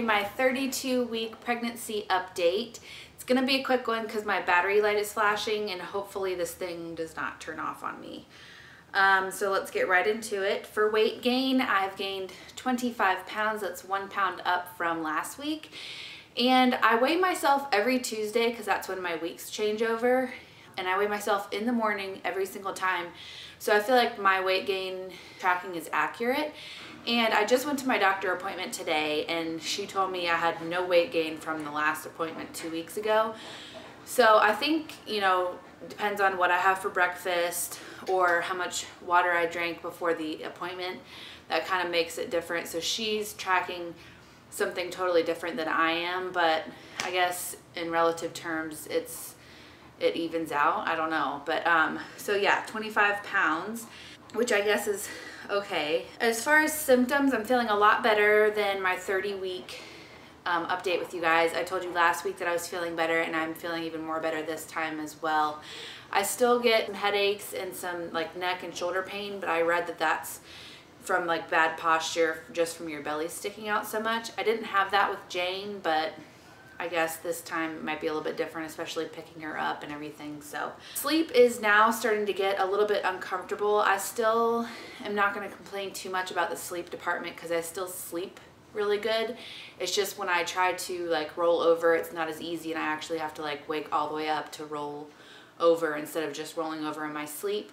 my 32-week pregnancy update. It's gonna be a quick one because my battery light is flashing and hopefully this thing does not turn off on me. So let's get right into it. For weight gain, I've gained 25 pounds. That's 1 pound up from last week. And I weigh myself every Tuesday because that's when my weeks change over. And I weigh myself in the morning every single time. So I feel like my weight gain tracking is accurate. And I just went to my doctor appointment today and she told me I had no weight gain from the last appointment 2 weeks ago. So I think, you know, depends on what I have for breakfast or how much water I drank before the appointment. That kind of makes it different. So she's tracking something totally different than I am, but I guess in relative terms it evens out. I don't know, but so yeah, 25 pounds, which I guess is okay. As far as symptoms, I'm feeling a lot better than my 30-week update with you guys. I told you last week that I was feeling better and I'm feeling even more better this time as well. I still get some headaches and some like neck and shoulder pain, but I read that that's from like bad posture just from your belly sticking out so much. I didn't have that with Jane, but I guess this time it might be a little bit different, especially picking her up and everything. So sleep is now starting to get a little bit uncomfortable. I still am not going to complain too much about the sleep department because I still sleep really good. It's just when I try to like roll over, it's not as easy and I actually have to like wake all the way up to roll over instead of just rolling over in my sleep.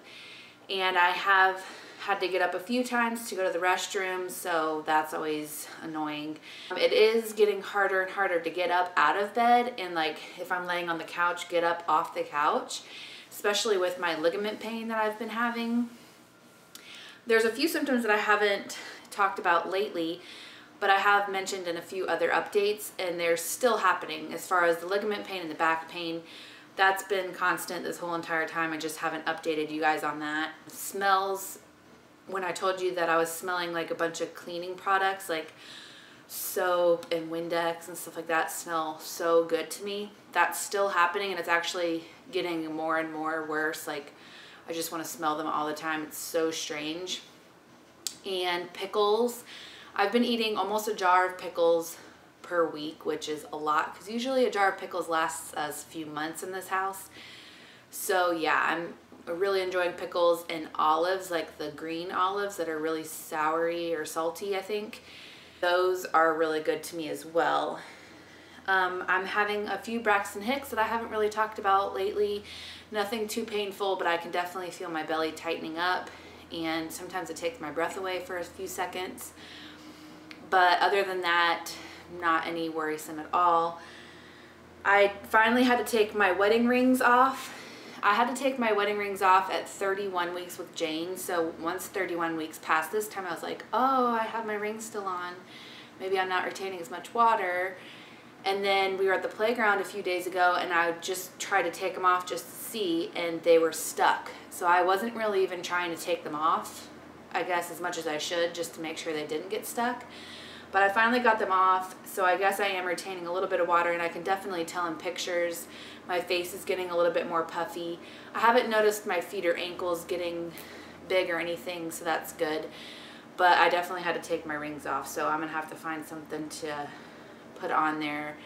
And I have had to get up a few times to go to the restroom, so that's always annoying. It is getting harder and harder to get up out of bed and like if I'm laying on the couch, get up off the couch, especially with my ligament pain that I've been having. There's a few symptoms that I haven't talked about lately, but I have mentioned in a few other updates and they're still happening. As far as the ligament pain and the back pain, that's been constant this whole entire time. I just haven't updated you guys on that. Smells, when I told you that I was smelling like a bunch of cleaning products like soap and Windex and stuff like that smell so good to me. That's still happening and it's actually getting more and more worse. Like I just want to smell them all the time. It's so strange. And pickles. I've been eating almost a jar of pickles per week, which is a lot because usually a jar of pickles lasts us a few months in this house. So yeah, I'm really enjoying pickles and olives, like the green olives that are really soury or salty, I think. Those are really good to me as well. I'm having a few Braxton Hicks that I haven't really talked about lately. Nothing too painful, but I can definitely feel my belly tightening up and sometimes it takes my breath away for a few seconds. But other than that, not any worrisome at all. I finally had to take my wedding rings off. I had to take my wedding rings off at 31 weeks with Jane. So once 31 weeks passed, this time I was like, oh, I have my rings still on. Maybe I'm not retaining as much water. And then we were at the playground a few days ago and I just tried to take them off just to see and they were stuck. So I wasn't really even trying to take them off, I guess as much as I should, just to make sure they didn't get stuck. But I finally got them off, so I guess I am retaining a little bit of water and I can definitely tell in pictures. My face is getting a little bit more puffy. I haven't noticed my feet or ankles getting big or anything, so that's good. But I definitely had to take my rings off, so I'm gonna have to find something to put on there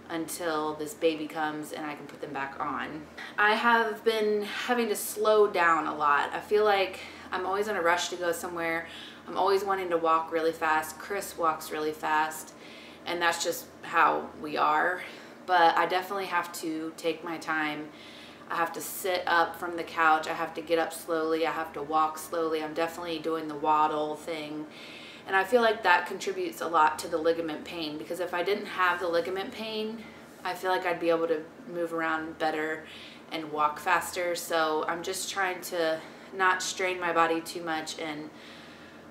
until this baby comes and I can put them back on. I have been having to slow down a lot. I feel like I'm always in a rush to go somewhere. I'm always wanting to walk really fast. Chris walks really fast and that's just how we are. But I definitely have to take my time. I have to sit up from the couch. I have to get up slowly. I have to walk slowly. I'm definitely doing the waddle thing. And I feel like that contributes a lot to the ligament pain because if I didn't have the ligament pain, I feel like I'd be able to move around better and walk faster. So I'm just trying to not strain my body too much and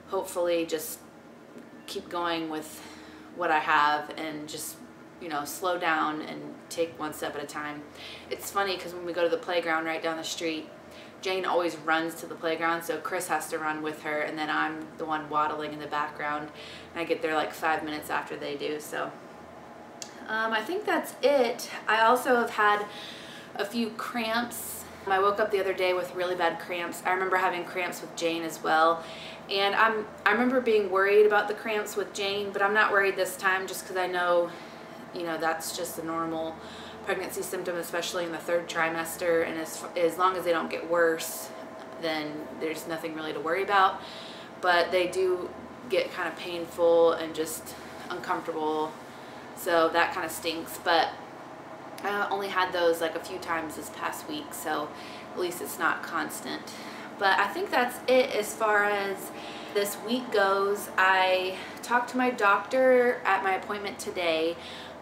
hopefully just keep going with what I have and just, you know, slow down and take one step at a time. It's funny because when we go to the playground right down the street, Jane always runs to the playground, so Chris has to run with her and then I'm the one waddling in the background and I get there like 5 minutes after they do. So I think that's it. I also have had a few cramps. I woke up the other day with really bad cramps. I remember having cramps with Jane as well And I remember being worried about the cramps with Jane, but I'm not worried this time just because I know, you know, that's just a normal pregnancy symptom, especially in the 3rd trimester. And as long as they don't get worse, then there's nothing really to worry about. But they do get kind of painful and just uncomfortable, so that kind of stinks. But I only had those like a few times this past week, so at least it's not constant. But I think that's it as far as this week goes. I talked to my doctor at my appointment today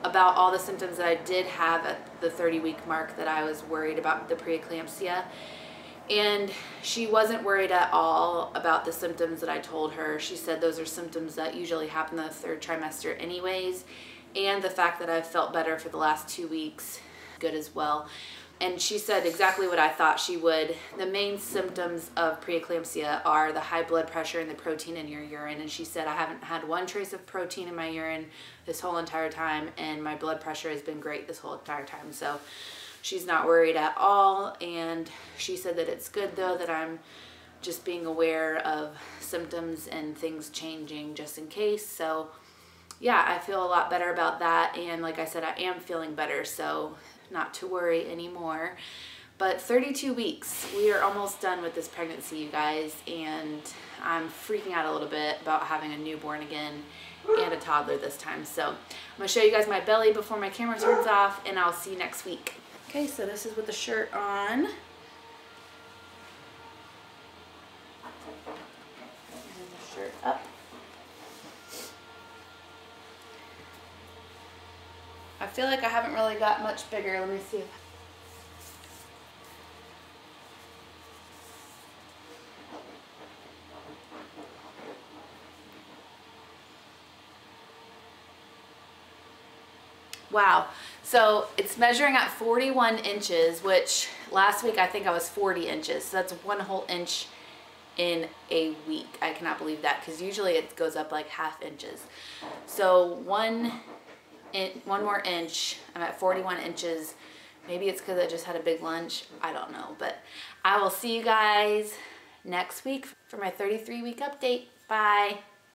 about all the symptoms that I did have at the 30-week mark that I was worried about the preeclampsia. And she wasn't worried at all about the symptoms that I told her. She said those are symptoms that usually happen in the 3rd trimester anyways. And the fact that I've felt better for the last 2 weeks, good as well. And she said exactly what I thought she would. The main symptoms of preeclampsia are the high blood pressure and the protein in your urine. And she said I haven't had one trace of protein in my urine this whole entire time, and my blood pressure has been great this whole entire time. So she's not worried at all. And she said that it's good though that I'm just being aware of symptoms and things changing just in case. So yeah, I feel a lot better about that. And like I said, I am feeling better, so not to worry anymore. But 32 weeks, we are almost done with this pregnancy, you guys, and I'm freaking out a little bit about having a newborn again and a toddler this time. So I'm gonna show you guys my belly before my camera turns off, and I'll see you next week. Okay, so this is with the shirt on. And the shirt up. I feel like I haven't really got much bigger. Let me see. Wow. So it's measuring at 41 inches, which last week I think I was 40 inches. So that's 1 whole inch in a week. I cannot believe that, because usually it goes up like ½ inches. So one more inch, I'm at 41 inches. Maybe it's because I just had a big lunch. I don't know, but I will see you guys next week for my 33-week update. Bye.